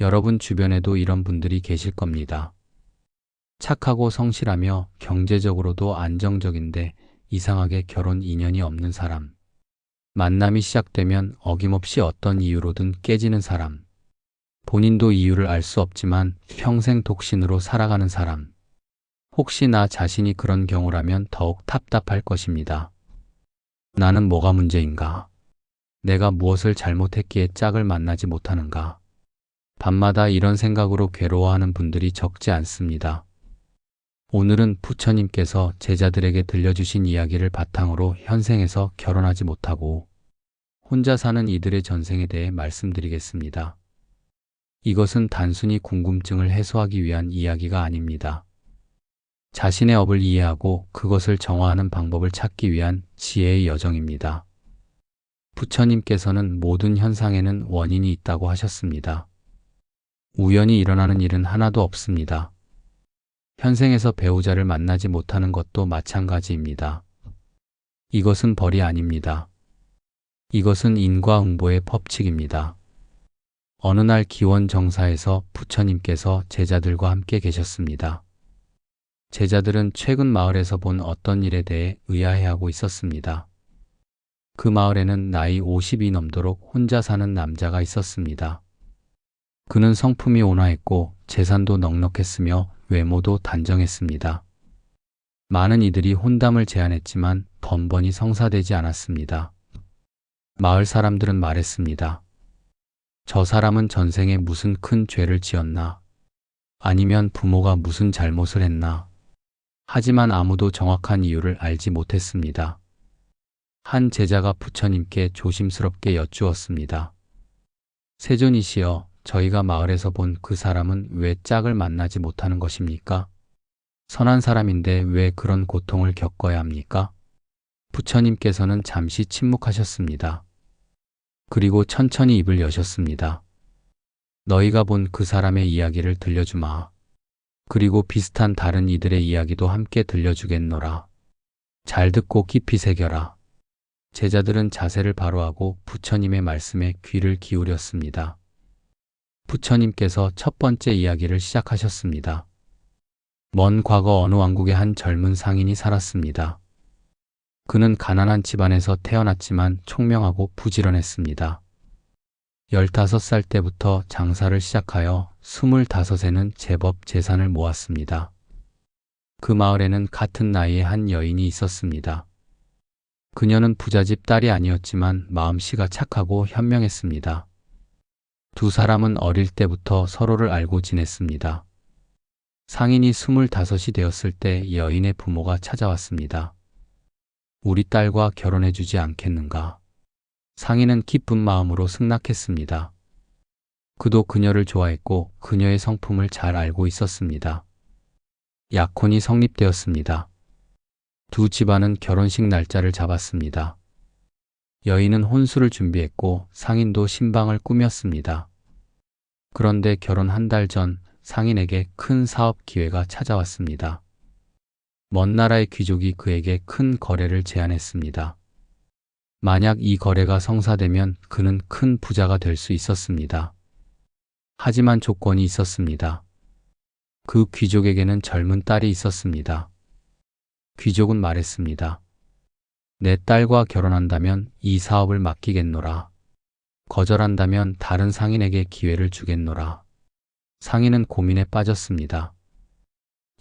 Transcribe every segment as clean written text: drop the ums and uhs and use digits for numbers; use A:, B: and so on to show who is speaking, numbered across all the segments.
A: 여러분 주변에도 이런 분들이 계실 겁니다. 착하고 성실하며 경제적으로도 안정적인데 이상하게 결혼 인연이 없는 사람. 만남이 시작되면 어김없이 어떤 이유로든 깨지는 사람. 본인도 이유를 알 수 없지만 평생 독신으로 살아가는 사람. 혹시 나 자신이 그런 경우라면 더욱 답답할 것입니다. 나는 뭐가 문제인가? 내가 무엇을 잘못했기에 짝을 만나지 못하는가? 밤마다 이런 생각으로 괴로워하는 분들이 적지 않습니다. 오늘은 부처님께서 제자들에게 들려주신 이야기를 바탕으로 현생에서 결혼하지 못하고 혼자 사는 이들의 전생에 대해 말씀드리겠습니다. 이것은 단순히 궁금증을 해소하기 위한 이야기가 아닙니다. 자신의 업을 이해하고 그것을 정화하는 방법을 찾기 위한 지혜의 여정입니다. 부처님께서는 모든 현상에는 원인이 있다고 하셨습니다. 우연히 일어나는 일은 하나도 없습니다. 현생에서 배우자를 만나지 못하는 것도 마찬가지입니다. 이것은 벌이 아닙니다. 이것은 인과응보의 법칙입니다. 어느 날 기원정사에서 부처님께서 제자들과 함께 계셨습니다. 제자들은 최근 마을에서 본 어떤 일에 대해 의아해하고 있었습니다. 그 마을에는 나이 50이 넘도록 혼자 사는 남자가 있었습니다. 그는 성품이 온화했고 재산도 넉넉했으며 외모도 단정했습니다. 많은 이들이 혼담을 제안했지만 번번이 성사되지 않았습니다. 마을 사람들은 말했습니다. 저 사람은 전생에 무슨 큰 죄를 지었나? 아니면 부모가 무슨 잘못을 했나? 하지만 아무도 정확한 이유를 알지 못했습니다. 한 제자가 부처님께 조심스럽게 여쭈었습니다. 세존이시여, 저희가 마을에서 본 그 사람은 왜 짝을 만나지 못하는 것입니까? 선한 사람인데 왜 그런 고통을 겪어야 합니까? 부처님께서는 잠시 침묵하셨습니다. 그리고 천천히 입을 여셨습니다. 너희가 본 그 사람의 이야기를 들려주마. 그리고 비슷한 다른 이들의 이야기도 함께 들려주겠노라. 잘 듣고 깊이 새겨라. 제자들은 자세를 바로 하고 부처님의 말씀에 귀를 기울였습니다. 부처님께서 첫 번째 이야기를 시작하셨습니다. 먼 과거 어느 왕국의 한 젊은 상인이 살았습니다. 그는 가난한 집안에서 태어났지만 총명하고 부지런했습니다. 15살 때부터 장사를 시작하여 25에는 제법 재산을 모았습니다. 그 마을에는 같은 나이의 한 여인이 있었습니다. 그녀는 부잣집 딸이 아니었지만 마음씨가 착하고 현명했습니다. 두 사람은 어릴 때부터 서로를 알고 지냈습니다. 상인이 25이 되었을 때 여인의 부모가 찾아왔습니다. 우리 딸과 결혼해 주지 않겠는가? 상인은 기쁜 마음으로 승낙했습니다. 그도 그녀를 좋아했고 그녀의 성품을 잘 알고 있었습니다. 약혼이 성립되었습니다. 두 집안은 결혼식 날짜를 잡았습니다. 여인은 혼수를 준비했고 상인도 신방을 꾸몄습니다. 그런데 결혼 한 달 전 상인에게 큰 사업 기회가 찾아왔습니다. 먼 나라의 귀족이 그에게 큰 거래를 제안했습니다. 만약 이 거래가 성사되면 그는 큰 부자가 될 수 있었습니다. 하지만 조건이 있었습니다. 그 귀족에게는 젊은 딸이 있었습니다. 귀족은 말했습니다. 내 딸과 결혼한다면 이 사업을 맡기겠노라. 거절한다면 다른 상인에게 기회를 주겠노라. 상인은 고민에 빠졌습니다.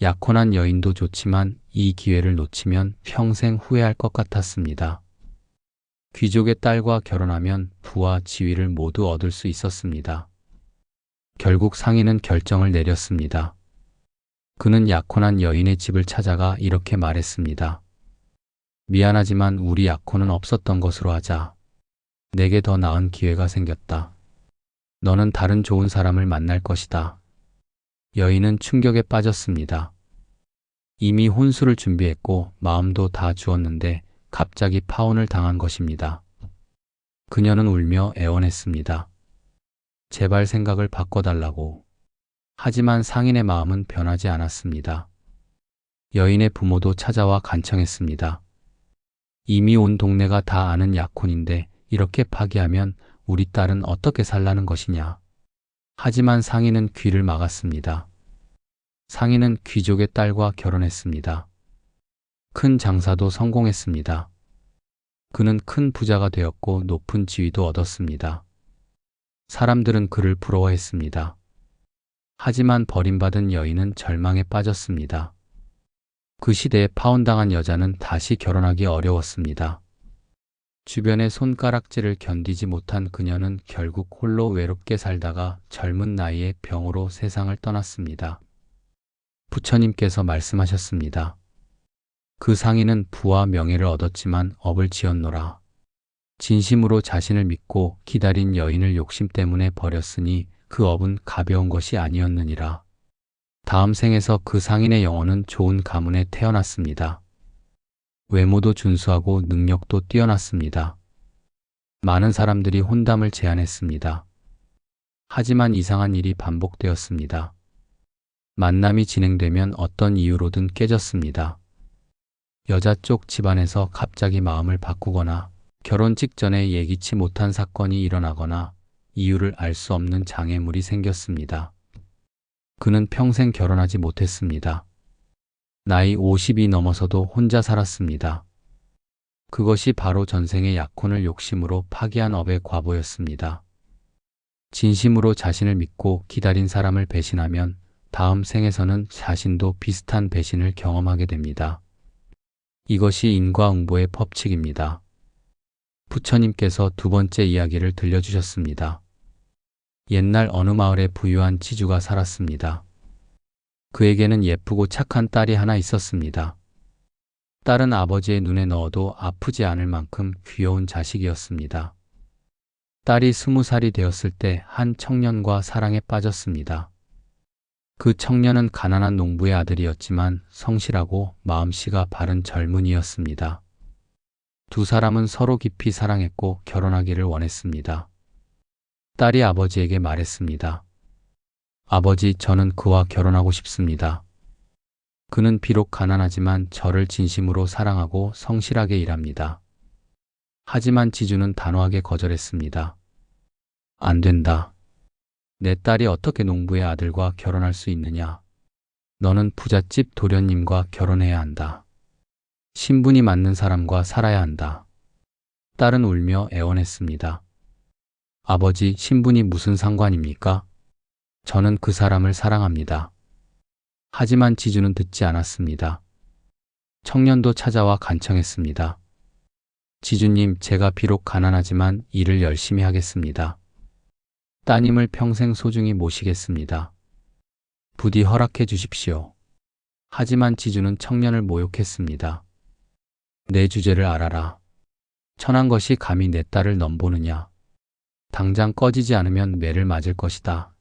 A: 약혼한 여인도 좋지만 이 기회를 놓치면 평생 후회할 것 같았습니다. 귀족의 딸과 결혼하면 부와 지위를 모두 얻을 수 있었습니다. 결국 상인은 결정을 내렸습니다. 그는 약혼한 여인의 집을 찾아가 이렇게 말했습니다. 미안하지만 우리 약혼은 없었던 것으로 하자. 내게 더 나은 기회가 생겼다. 너는 다른 좋은 사람을 만날 것이다. 여인은 충격에 빠졌습니다. 이미 혼수를 준비했고 마음도 다 주었는데 갑자기 파혼을 당한 것입니다. 그녀는 울며 애원했습니다. 제발 생각을 바꿔달라고. 하지만 상인의 마음은 변하지 않았습니다. 여인의 부모도 찾아와 간청했습니다. 이미 온 동네가 다 아는 약혼인데 이렇게 파기하면 우리 딸은 어떻게 살라는 것이냐. 하지만 상인은 귀를 막았습니다. 상인은 귀족의 딸과 결혼했습니다. 큰 장사도 성공했습니다. 그는 큰 부자가 되었고 높은 지위도 얻었습니다. 사람들은 그를 부러워했습니다. 하지만 버림받은 여인은 절망에 빠졌습니다. 그 시대에 파혼당한 여자는 다시 결혼하기 어려웠습니다. 주변의 손가락질을 견디지 못한 그녀는 결국 홀로 외롭게 살다가 젊은 나이에 병으로 세상을 떠났습니다. 부처님께서 말씀하셨습니다. 그 상인은 부와 명예를 얻었지만 업을 지었노라. 진심으로 자신을 믿고 기다린 여인을 욕심 때문에 버렸으니 그 업은 가벼운 것이 아니었느니라. 다음 생에서 그 상인의 영혼은 좋은 가문에 태어났습니다. 외모도 준수하고 능력도 뛰어났습니다. 많은 사람들이 혼담을 제안했습니다. 하지만 이상한 일이 반복되었습니다. 만남이 진행되면 어떤 이유로든 깨졌습니다. 여자 쪽 집안에서 갑자기 마음을 바꾸거나 결혼 직전에 예기치 못한 사건이 일어나거나 이유를 알 수 없는 장애물이 생겼습니다. 그는 평생 결혼하지 못했습니다. 나이 50이 넘어서도 혼자 살았습니다. 그것이 바로 전생의 약혼을 욕심으로 파기한 업의 과보였습니다. 진심으로 자신을 믿고 기다린 사람을 배신하면 다음 생에서는 자신도 비슷한 배신을 경험하게 됩니다. 이것이 인과응보의 법칙입니다. 부처님께서 두 번째 이야기를 들려주셨습니다. 옛날 어느 마을에 부유한 지주가 살았습니다. 그에게는 예쁘고 착한 딸이 하나 있었습니다. 딸은 아버지의 눈에 넣어도 아프지 않을 만큼 귀여운 자식이었습니다. 딸이 20살이 되었을 때 한 청년과 사랑에 빠졌습니다. 그 청년은 가난한 농부의 아들이었지만 성실하고 마음씨가 바른 젊은이였습니다. 두 사람은 서로 깊이 사랑했고 결혼하기를 원했습니다. 딸이 아버지에게 말했습니다. 아버지, 저는 그와 결혼하고 싶습니다. 그는 비록 가난하지만 저를 진심으로 사랑하고 성실하게 일합니다. 하지만 지주는 단호하게 거절했습니다. 안 된다. 내 딸이 어떻게 농부의 아들과 결혼할 수 있느냐? 너는 부잣집 도련님과 결혼해야 한다. 신분이 맞는 사람과 살아야 한다. 딸은 울며 애원했습니다. 아버지, 신분이 무슨 상관입니까? 저는 그 사람을 사랑합니다. 하지만 지주는 듣지 않았습니다. 청년도 찾아와 간청했습니다. 지주님, 제가 비록 가난하지만 일을 열심히 하겠습니다. 따님을 평생 소중히 모시겠습니다. 부디 허락해 주십시오. 하지만 지주는 청년을 모욕했습니다. 내 주제를 알아라. 천한 것이 감히 내 딸을 넘보느냐. 당장 꺼지지 않으면 매를 맞을 것이다.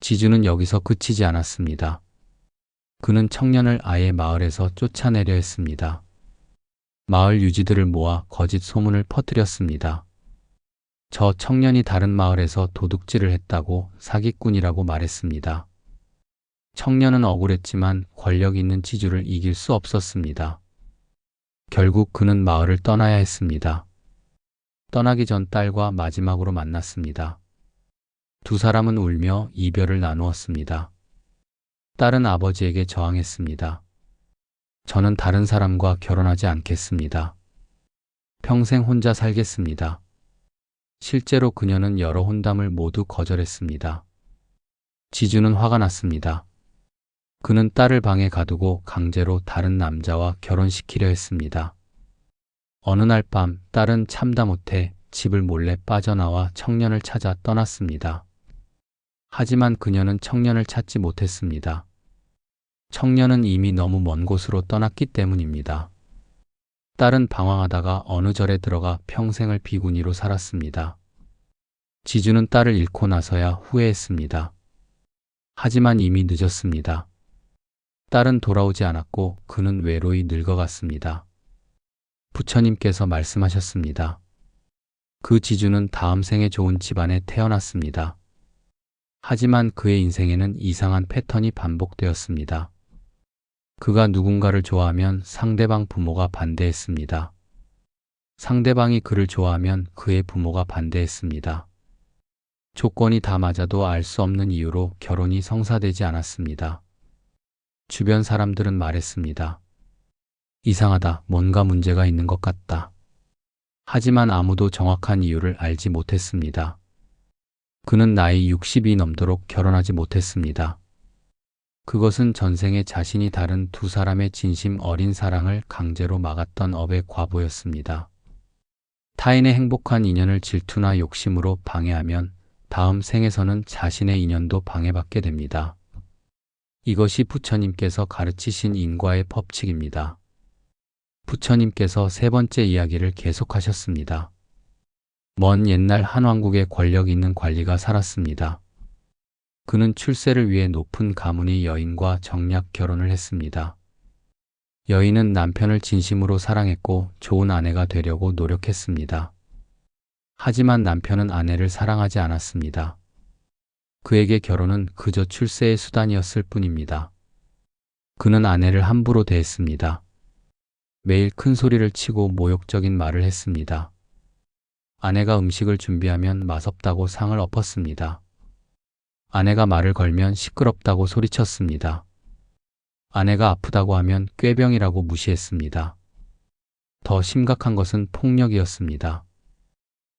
A: 지주는 여기서 그치지 않았습니다. 그는 청년을 아예 마을에서 쫓아내려 했습니다. 마을 유지들을 모아 거짓 소문을 퍼뜨렸습니다. 저 청년이 다른 마을에서 도둑질을 했다고 사기꾼이라고 말했습니다. 청년은 억울했지만 권력 있는 지주를 이길 수 없었습니다. 결국 그는 마을을 떠나야 했습니다. 떠나기 전 딸과 마지막으로 만났습니다. 두 사람은 울며 이별을 나누었습니다. 딸은 아버지에게 저항했습니다. 저는 다른 사람과 결혼하지 않겠습니다. 평생 혼자 살겠습니다. 실제로 그녀는 여러 혼담을 모두 거절했습니다. 지주는 화가 났습니다. 그는 딸을 방에 가두고 강제로 다른 남자와 결혼시키려 했습니다. 어느 날 밤 딸은 참다 못해 집을 몰래 빠져나와 청년을 찾아 떠났습니다. 하지만 그녀는 청년을 찾지 못했습니다. 청년은 이미 너무 먼 곳으로 떠났기 때문입니다. 딸은 방황하다가 어느 절에 들어가 평생을 비구니로 살았습니다. 지주는 딸을 잃고 나서야 후회했습니다. 하지만 이미 늦었습니다. 딸은 돌아오지 않았고 그는 외로이 늙어갔습니다. 부처님께서 말씀하셨습니다. 그 지주는 다음 생에 좋은 집안에 태어났습니다. 하지만 그의 인생에는 이상한 패턴이 반복되었습니다. 그가 누군가를 좋아하면 상대방 부모가 반대했습니다. 상대방이 그를 좋아하면 그의 부모가 반대했습니다. 조건이 다 맞아도 알 수 없는 이유로 결혼이 성사되지 않았습니다. 주변 사람들은 말했습니다. 이상하다, 뭔가 문제가 있는 것 같다. 하지만 아무도 정확한 이유를 알지 못했습니다. 그는 나이 60이 넘도록 결혼하지 못했습니다. 그것은 전생에 자신이 다른 두 사람의 진심 어린 사랑을 강제로 막았던 업의 과보였습니다. 타인의 행복한 인연을 질투나 욕심으로 방해하면 다음 생에서는 자신의 인연도 방해받게 됩니다. 이것이 부처님께서 가르치신 인과의 법칙입니다. 부처님께서 세 번째 이야기를 계속하셨습니다. 먼 옛날 한 왕국에 권력 있는 관리가 살았습니다. 그는 출세를 위해 높은 가문의 여인과 정략 결혼을 했습니다. 여인은 남편을 진심으로 사랑했고 좋은 아내가 되려고 노력했습니다. 하지만 남편은 아내를 사랑하지 않았습니다. 그에게 결혼은 그저 출세의 수단이었을 뿐입니다. 그는 아내를 함부로 대했습니다. 매일 큰 소리를 치고 모욕적인 말을 했습니다. 아내가 음식을 준비하면 맛없다고 상을 엎었습니다. 아내가 말을 걸면 시끄럽다고 소리쳤습니다. 아내가 아프다고 하면 꾀병이라고 무시했습니다. 더 심각한 것은 폭력이었습니다.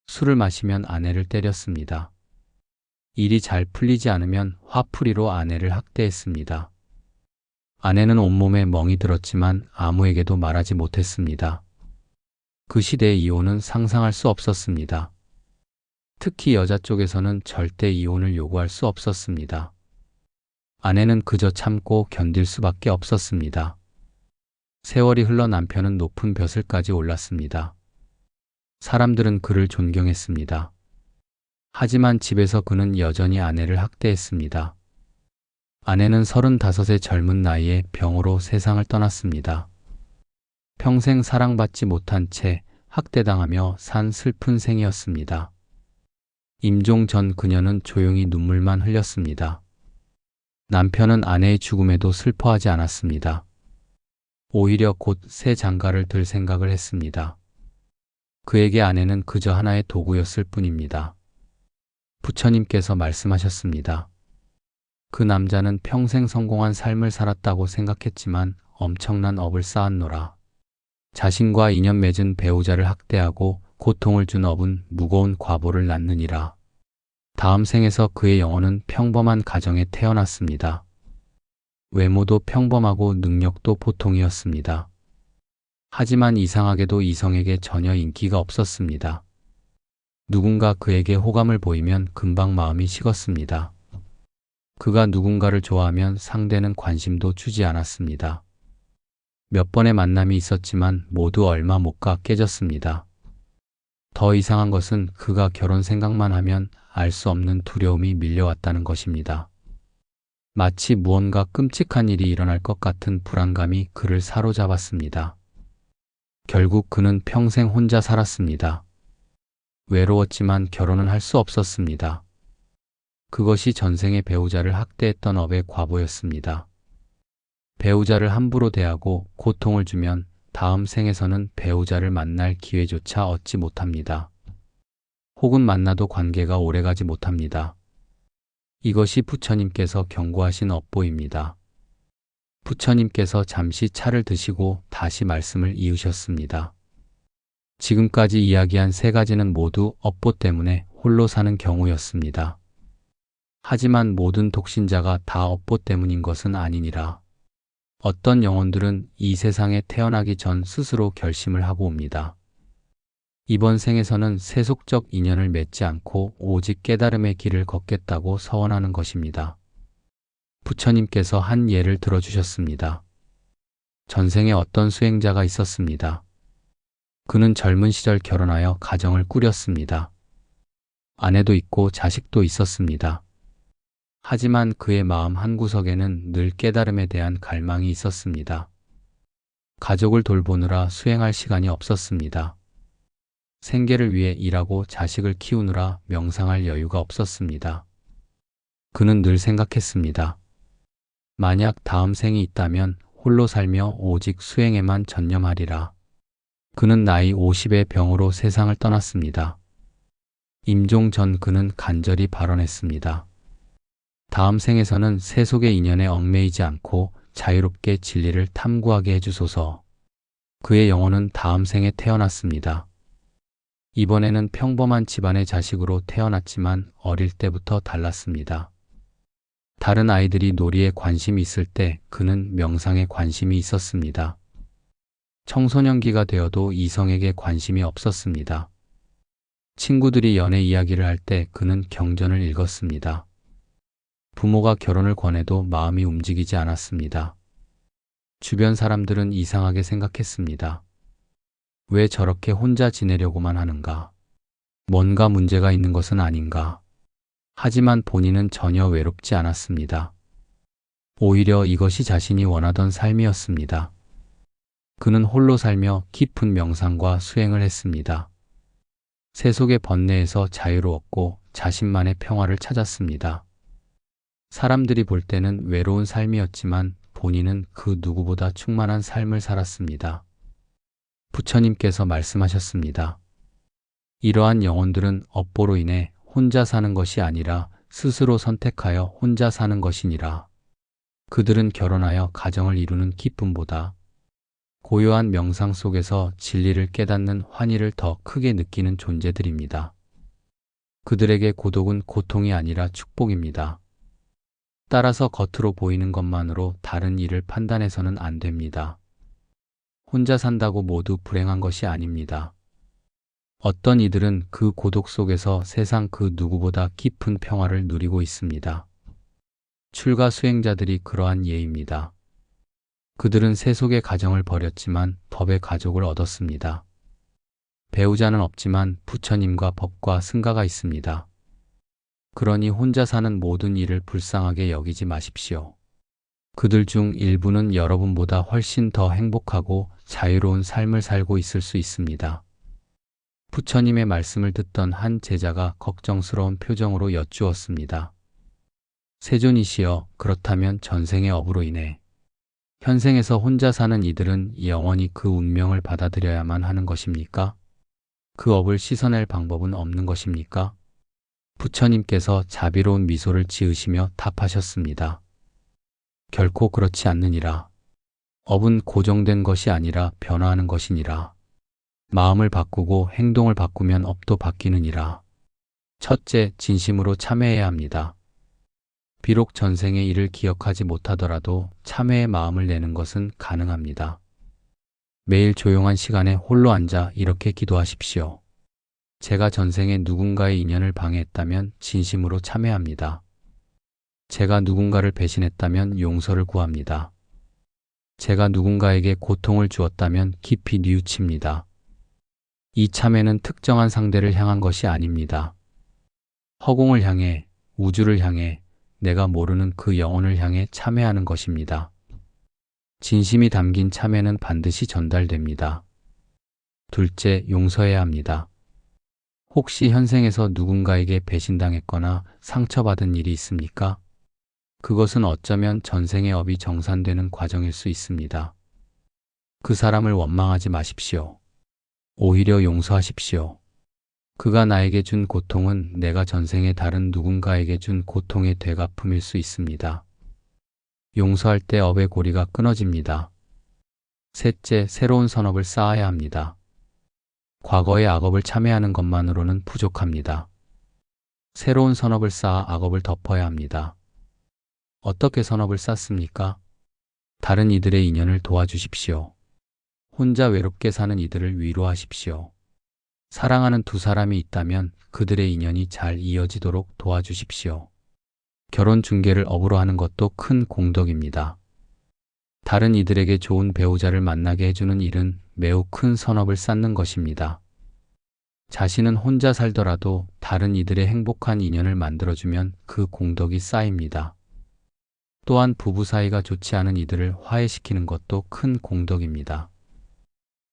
A: 술을 마시면 아내를 때렸습니다. 일이 잘 풀리지 않으면 화풀이로 아내를 학대했습니다. 아내는 온몸에 멍이 들었지만 아무에게도 말하지 못했습니다. 그 시대의 이혼은 상상할 수 없었습니다. 특히 여자 쪽에서는 절대 이혼을 요구할 수 없었습니다. 아내는 그저 참고 견딜 수밖에 없었습니다. 세월이 흘러 남편은 높은 벼슬까지 올랐습니다. 사람들은 그를 존경했습니다. 하지만 집에서 그는 여전히 아내를 학대했습니다. 아내는 35의 젊은 나이에 병으로 세상을 떠났습니다. 평생 사랑받지 못한 채 학대당하며 산 슬픈 생이었습니다. 임종 전 그녀는 조용히 눈물만 흘렸습니다. 남편은 아내의 죽음에도 슬퍼하지 않았습니다. 오히려 곧 새 장가를 들 생각을 했습니다. 그에게 아내는 그저 하나의 도구였을 뿐입니다. 부처님께서 말씀하셨습니다. 그 남자는 평생 성공한 삶을 살았다고 생각했지만 엄청난 업을 쌓았노라. 자신과 인연 맺은 배우자를 학대하고 고통을 준 업은 무거운 과보를 낳느니라. 다음 생에서 그의 영혼은 평범한 가정에 태어났습니다. 외모도 평범하고 능력도 보통이었습니다. 하지만 이상하게도 이성에게 전혀 인기가 없었습니다. 누군가 그에게 호감을 보이면 금방 마음이 식었습니다. 그가 누군가를 좋아하면 상대는 관심도 주지 않았습니다. 몇 번의 만남이 있었지만 모두 얼마 못 가 깨졌습니다. 더 이상한 것은 그가 결혼 생각만 하면 알 수 없는 두려움이 밀려왔다는 것입니다. 마치 무언가 끔찍한 일이 일어날 것 같은 불안감이 그를 사로잡았습니다. 결국 그는 평생 혼자 살았습니다. 외로웠지만 결혼은 할 수 없었습니다. 그것이 전생의 배우자를 학대했던 업의 과보였습니다. 배우자를 함부로 대하고 고통을 주면 다음 생에서는 배우자를 만날 기회조차 얻지 못합니다. 혹은 만나도 관계가 오래가지 못합니다. 이것이 부처님께서 경고하신 업보입니다. 부처님께서 잠시 차를 드시고 다시 말씀을 이으셨습니다. 지금까지 이야기한 세 가지는 모두 업보 때문에 홀로 사는 경우였습니다. 하지만 모든 독신자가 다 업보 때문인 것은 아니니라. 어떤 영혼들은 이 세상에 태어나기 전 스스로 결심을 하고 옵니다. 이번 생에서는 세속적 인연을 맺지 않고 오직 깨달음의 길을 걷겠다고 서원하는 것입니다. 부처님께서 한 예를 들어주셨습니다. 전생에 어떤 수행자가 있었습니다. 그는 젊은 시절 결혼하여 가정을 꾸렸습니다. 아내도 있고 자식도 있었습니다. 하지만 그의 마음 한구석에는 늘 깨달음에 대한 갈망이 있었습니다. 가족을 돌보느라 수행할 시간이 없었습니다. 생계를 위해 일하고 자식을 키우느라 명상할 여유가 없었습니다. 그는 늘 생각했습니다. 만약 다음 생이 있다면 홀로 살며 오직 수행에만 전념하리라. 그는 나이 50의 병으로 세상을 떠났습니다. 임종 전 그는 간절히 발언했습니다. 다음 생에서는 세속의 인연에 얽매이지 않고 자유롭게 진리를 탐구하게 해주소서. 그의 영혼은 다음 생에 태어났습니다. 이번에는 평범한 집안의 자식으로 태어났지만 어릴 때부터 달랐습니다. 다른 아이들이 놀이에 관심이 있을 때 그는 명상에 관심이 있었습니다. 청소년기가 되어도 이성에게 관심이 없었습니다. 친구들이 연애 이야기를 할 때 그는 경전을 읽었습니다. 부모가 결혼을 권해도 마음이 움직이지 않았습니다. 주변 사람들은 이상하게 생각했습니다. 왜 저렇게 혼자 지내려고만 하는가? 뭔가 문제가 있는 것은 아닌가? 하지만 본인은 전혀 외롭지 않았습니다. 오히려 이것이 자신이 원하던 삶이었습니다. 그는 홀로 살며 깊은 명상과 수행을 했습니다. 세속의 번뇌에서 자유로웠고 자신만의 평화를 찾았습니다. 사람들이 볼 때는 외로운 삶이었지만 본인은 그 누구보다 충만한 삶을 살았습니다. 부처님께서 말씀하셨습니다. 이러한 영혼들은 업보로 인해 혼자 사는 것이 아니라 스스로 선택하여 혼자 사는 것이니라. 그들은 결혼하여 가정을 이루는 기쁨보다 고요한 명상 속에서 진리를 깨닫는 환희를 더 크게 느끼는 존재들입니다. 그들에게 고독은 고통이 아니라 축복입니다. 따라서 겉으로 보이는 것만으로 다른 일을 판단해서는 안 됩니다. 혼자 산다고 모두 불행한 것이 아닙니다. 어떤 이들은 그 고독 속에서 세상 그 누구보다 깊은 평화를 누리고 있습니다. 출가 수행자들이 그러한 예입니다. 그들은 세속의 가정을 버렸지만 법의 가족을 얻었습니다. 배우자는 없지만 부처님과 법과 승가가 있습니다. 그러니 혼자 사는 모든 일을 불쌍하게 여기지 마십시오. 그들 중 일부는 여러분보다 훨씬 더 행복하고 자유로운 삶을 살고 있을 수 있습니다. 부처님의 말씀을 듣던 한 제자가 걱정스러운 표정으로 여쭈었습니다. 세존이시여, 그렇다면 전생의 업으로 인해 현생에서 혼자 사는 이들은 영원히 그 운명을 받아들여야만 하는 것입니까? 그 업을 씻어낼 방법은 없는 것입니까? 부처님께서 자비로운 미소를 지으시며 답하셨습니다. 결코 그렇지 않느니라. 업은 고정된 것이 아니라 변화하는 것이니라. 마음을 바꾸고 행동을 바꾸면 업도 바뀌느니라. 첫째, 진심으로 참회해야 합니다. 비록 전생의 일을 기억하지 못하더라도 참회의 마음을 내는 것은 가능합니다. 매일 조용한 시간에 홀로 앉아 이렇게 기도하십시오. 제가 전생에 누군가의 인연을 방해했다면 진심으로 참회합니다. 제가 누군가를 배신했다면 용서를 구합니다. 제가 누군가에게 고통을 주었다면 깊이 뉘우칩니다. 이 참회는 특정한 상대를 향한 것이 아닙니다. 허공을 향해, 우주를 향해, 내가 모르는 그 영혼을 향해 참회하는 것입니다. 진심이 담긴 참회는 반드시 전달됩니다. 둘째, 용서해야 합니다. 혹시 현생에서 누군가에게 배신당했거나 상처받은 일이 있습니까? 그것은 어쩌면 전생의 업이 정산되는 과정일 수 있습니다. 그 사람을 원망하지 마십시오. 오히려 용서하십시오. 그가 나에게 준 고통은 내가 전생에 다른 누군가에게 준 고통의 되갚음일 수 있습니다. 용서할 때 업의 고리가 끊어집니다. 셋째, 새로운 선업을 쌓아야 합니다. 과거의 악업을 참회하는 것만으로는 부족합니다. 새로운 선업을 쌓아 악업을 덮어야 합니다. 어떻게 선업을 쌓습니까? 다른 이들의 인연을 도와주십시오. 혼자 외롭게 사는 이들을 위로하십시오. 사랑하는 두 사람이 있다면 그들의 인연이 잘 이어지도록 도와주십시오. 결혼 중개를 업으로 하는 것도 큰 공덕입니다. 다른 이들에게 좋은 배우자를 만나게 해주는 일은 매우 큰 선업을 쌓는 것입니다. 자신은 혼자 살더라도 다른 이들의 행복한 인연을 만들어주면 그 공덕이 쌓입니다. 또한 부부 사이가 좋지 않은 이들을 화해시키는 것도 큰 공덕입니다.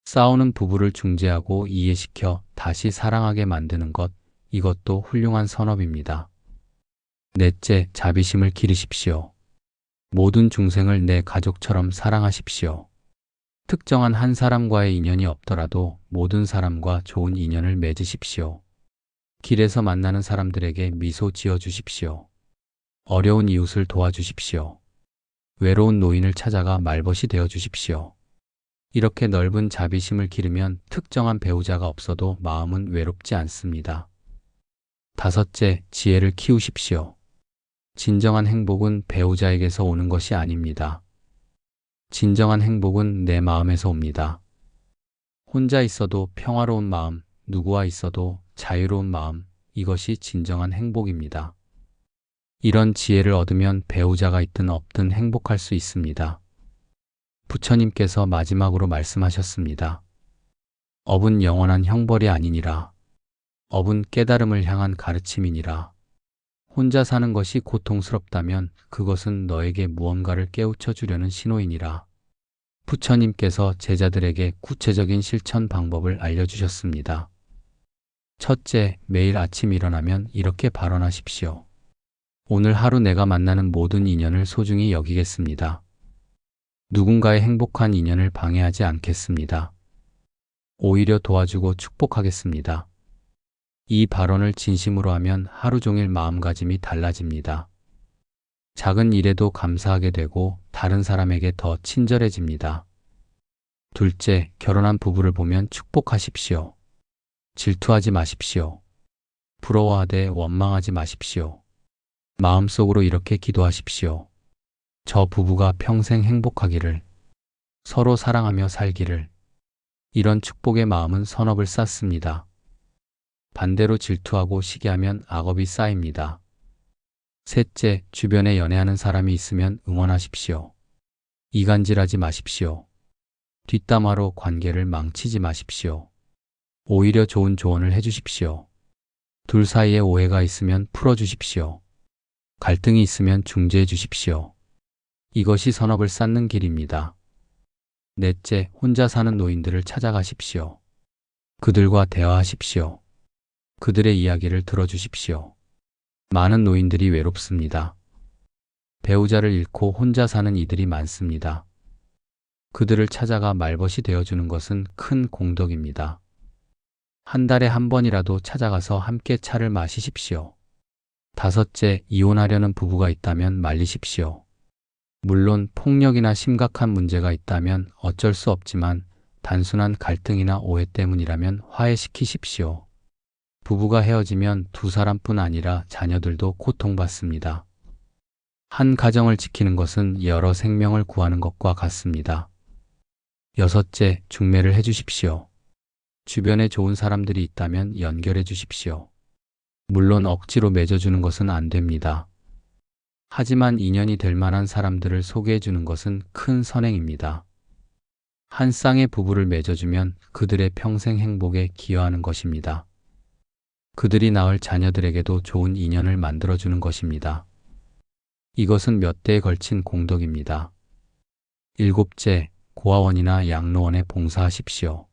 A: 싸우는 부부를 중재하고 이해시켜 다시 사랑하게 만드는 것, 이것도 훌륭한 선업입니다. 넷째, 자비심을 기르십시오. 모든 중생을 내 가족처럼 사랑하십시오. 특정한 한 사람과의 인연이 없더라도 모든 사람과 좋은 인연을 맺으십시오. 길에서 만나는 사람들에게 미소 지어 주십시오. 어려운 이웃을 도와주십시오. 외로운 노인을 찾아가 말벗이 되어 주십시오. 이렇게 넓은 자비심을 기르면 특정한 배우자가 없어도 마음은 외롭지 않습니다. 다섯째, 지혜를 키우십시오. 진정한 행복은 배우자에게서 오는 것이 아닙니다. 진정한 행복은 내 마음에서 옵니다. 혼자 있어도 평화로운 마음, 누구와 있어도 자유로운 마음, 이것이 진정한 행복입니다. 이런 지혜를 얻으면 배우자가 있든 없든 행복할 수 있습니다. 부처님께서 마지막으로 말씀하셨습니다. 업은 영원한 형벌이 아니니라. 업은 깨달음을 향한 가르침이니라. 혼자 사는 것이 고통스럽다면 그것은 너에게 무언가를 깨우쳐 주려는 신호이니라. 부처님께서 제자들에게 구체적인 실천 방법을 알려주셨습니다. 첫째, 매일 아침 일어나면 이렇게 발언하십시오. 오늘 하루 내가 만나는 모든 인연을 소중히 여기겠습니다. 누군가의 행복한 인연을 방해하지 않겠습니다. 오히려 도와주고 축복하겠습니다. 이 발언을 진심으로 하면 하루 종일 마음가짐이 달라집니다. 작은 일에도 감사하게 되고 다른 사람에게 더 친절해집니다. 둘째, 결혼한 부부를 보면 축복하십시오. 질투하지 마십시오. 부러워하되 원망하지 마십시오. 마음속으로 이렇게 기도하십시오. 저 부부가 평생 행복하기를, 서로 사랑하며 살기를. 이런 축복의 마음은 선업을 쌓습니다. 반대로 질투하고 시기하면 악업이 쌓입니다. 셋째, 주변에 연애하는 사람이 있으면 응원하십시오. 이간질하지 마십시오. 뒷담화로 관계를 망치지 마십시오. 오히려 좋은 조언을 해주십시오. 둘 사이에 오해가 있으면 풀어주십시오. 갈등이 있으면 중재해 주십시오. 이것이 선업을 쌓는 길입니다. 넷째, 혼자 사는 노인들을 찾아가십시오. 그들과 대화하십시오. 그들의 이야기를 들어주십시오. 많은 노인들이 외롭습니다. 배우자를 잃고 혼자 사는 이들이 많습니다. 그들을 찾아가 말벗이 되어주는 것은 큰 공덕입니다. 한 달에 한 번이라도 찾아가서 함께 차를 마시십시오. 다섯째, 이혼하려는 부부가 있다면 말리십시오. 물론 폭력이나 심각한 문제가 있다면 어쩔 수 없지만 단순한 갈등이나 오해 때문이라면 화해시키십시오. 부부가 헤어지면 두 사람뿐 아니라 자녀들도 고통받습니다. 한 가정을 지키는 것은 여러 생명을 구하는 것과 같습니다. 여섯째, 중매를 해주십시오. 주변에 좋은 사람들이 있다면 연결해 주십시오. 물론 억지로 맺어주는 것은 안 됩니다. 하지만 인연이 될 만한 사람들을 소개해 주는 것은 큰 선행입니다. 한 쌍의 부부를 맺어주면 그들의 평생 행복에 기여하는 것입니다. 그들이 낳을 자녀들에게도 좋은 인연을 만들어주는 것입니다. 이것은 몇 대에 걸친 공덕입니다. 일곱째, 고아원이나 양로원에 봉사하십시오.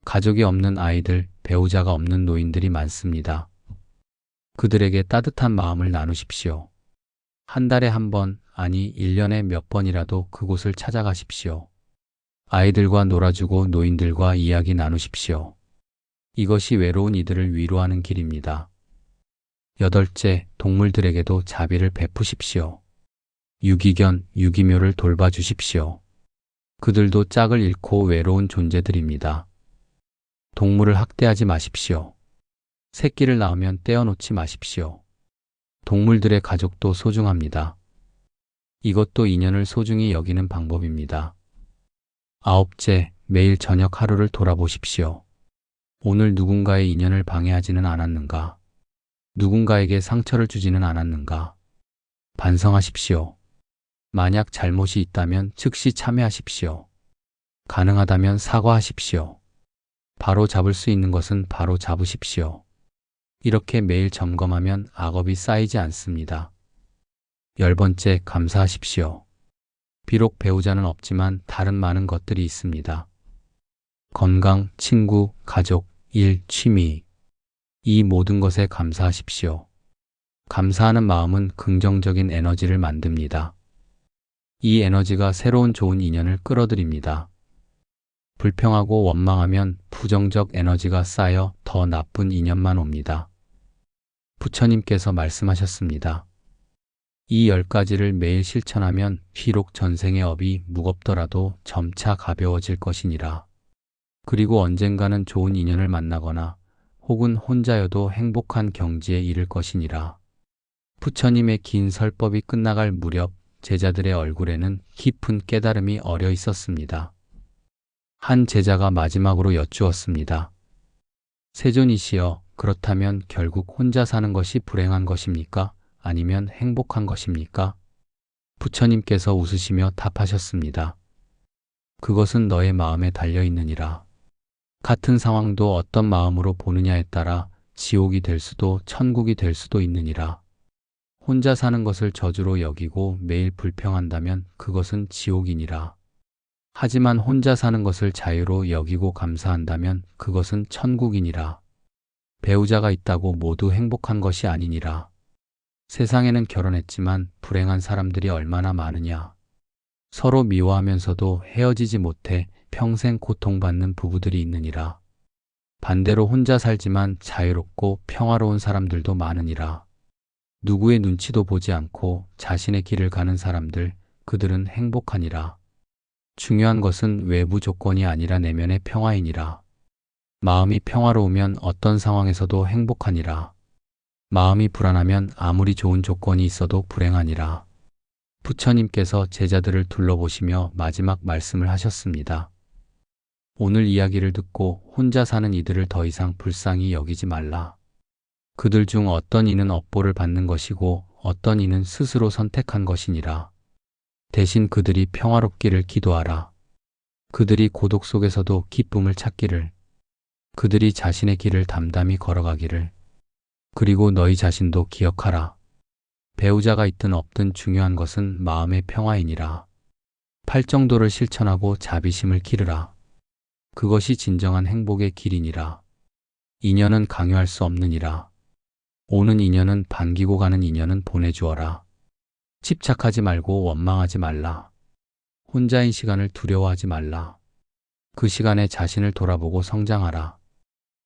A: 가족이 없는 아이들, 배우자가 없는 노인들이 많습니다. 그들에게 따뜻한 마음을 나누십시오. 한 달에 한 번, 아니 1년에 몇 번이라도 그곳을 찾아가십시오. 아이들과 놀아주고 노인들과 이야기 나누십시오. 이것이 외로운 이들을 위로하는 길입니다. 여덟째, 동물들에게도 자비를 베푸십시오. 유기견, 유기묘를 돌봐주십시오. 그들도 짝을 잃고 외로운 존재들입니다. 동물을 학대하지 마십시오. 새끼를 낳으면 떼어놓지 마십시오. 동물들의 가족도 소중합니다. 이것도 인연을 소중히 여기는 방법입니다. 아홉째, 매일 저녁 하루를 돌아보십시오. 오늘 누군가의 인연을 방해하지는 않았는가? 누군가에게 상처를 주지는 않았는가? 반성하십시오. 만약 잘못이 있다면 즉시 참회하십시오. 가능하다면 사과하십시오. 바로 잡을 수 있는 것은 바로 잡으십시오. 이렇게 매일 점검하면 악업이 쌓이지 않습니다. 10번째, 감사하십시오. 비록 배우자는 없지만 다른 많은 것들이 있습니다. 건강, 친구, 가족, 일, 취미. 이 모든 것에 감사하십시오. 감사하는 마음은 긍정적인 에너지를 만듭니다. 이 에너지가 새로운 좋은 인연을 끌어들입니다. 불평하고 원망하면 부정적 에너지가 쌓여 더 나쁜 인연만 옵니다. 부처님께서 말씀하셨습니다. 이 10가지를 매일 실천하면 비록 전생의 업이 무겁더라도 점차 가벼워질 것이니라. 그리고 언젠가는 좋은 인연을 만나거나 혹은 혼자여도 행복한 경지에 이를 것이니라. 부처님의 긴 설법이 끝나갈 무렵 제자들의 얼굴에는 깊은 깨달음이 어려 있었습니다. 한 제자가 마지막으로 여쭈었습니다. 세존이시여, 그렇다면 결국 혼자 사는 것이 불행한 것입니까? 아니면 행복한 것입니까? 부처님께서 웃으시며 답하셨습니다. 그것은 너의 마음에 달려 있느니라. 같은 상황도 어떤 마음으로 보느냐에 따라 지옥이 될 수도 천국이 될 수도 있느니라. 혼자 사는 것을 저주로 여기고 매일 불평한다면 그것은 지옥이니라. 하지만 혼자 사는 것을 자유로 여기고 감사한다면 그것은 천국이니라. 배우자가 있다고 모두 행복한 것이 아니니라. 세상에는 결혼했지만 불행한 사람들이 얼마나 많으냐. 서로 미워하면서도 헤어지지 못해 평생 고통받는 부부들이 있느니라. 반대로 혼자 살지만 자유롭고 평화로운 사람들도 많으니라. 누구의 눈치도 보지 않고 자신의 길을 가는 사람들, 그들은 행복하니라. 중요한 것은 외부 조건이 아니라 내면의 평화이니라. 마음이 평화로우면 어떤 상황에서도 행복하니라. 마음이 불안하면 아무리 좋은 조건이 있어도 불행하니라. 부처님께서 제자들을 둘러보시며 마지막 말씀을 하셨습니다. 오늘 이야기를 듣고 혼자 사는 이들을 더 이상 불쌍히 여기지 말라. 그들 중 어떤 이는 업보를 받는 것이고 어떤 이는 스스로 선택한 것이니라. 대신 그들이 평화롭기를 기도하라. 그들이 고독 속에서도 기쁨을 찾기를. 그들이 자신의 길을 담담히 걸어가기를. 그리고 너희 자신도 기억하라. 배우자가 있든 없든 중요한 것은 마음의 평화이니라. 팔정도를 실천하고 자비심을 기르라. 그것이 진정한 행복의 길이니라. 인연은 강요할 수 없느니라. 오는 인연은 반기고 가는 인연은 보내주어라. 집착하지 말고 원망하지 말라. 혼자인 시간을 두려워하지 말라. 그 시간에 자신을 돌아보고 성장하라.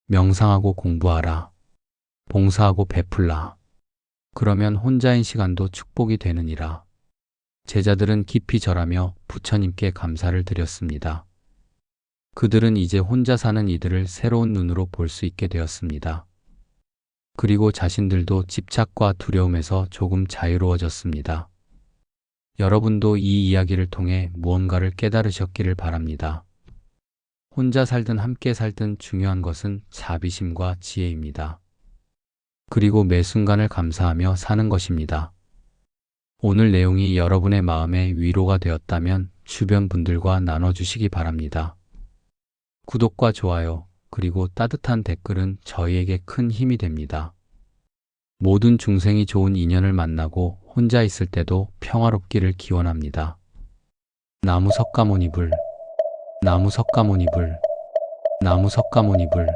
A: 명상하고 공부하라. 봉사하고 베풀라. 그러면 혼자인 시간도 축복이 되느니라. 제자들은 깊이 절하며 부처님께 감사를 드렸습니다. 그들은 이제 혼자 사는 이들을 새로운 눈으로 볼 수 있게 되었습니다. 그리고 자신들도 집착과 두려움에서 조금 자유로워졌습니다. 여러분도 이 이야기를 통해 무언가를 깨달으셨기를 바랍니다. 혼자 살든 함께 살든 중요한 것은 자비심과 지혜입니다. 그리고 매 순간을 감사하며 사는 것입니다. 오늘 내용이 여러분의 마음에 위로가 되었다면 주변 분들과 나눠주시기 바랍니다. 구독과 좋아요, 그리고 따뜻한 댓글은 저희에게 큰 힘이 됩니다. 모든 중생이 좋은 인연을 만나고 혼자 있을 때도 평화롭기를 기원합니다. 나무 석가모니 불, 나무 석가모니 불, 나무 석가모니 불.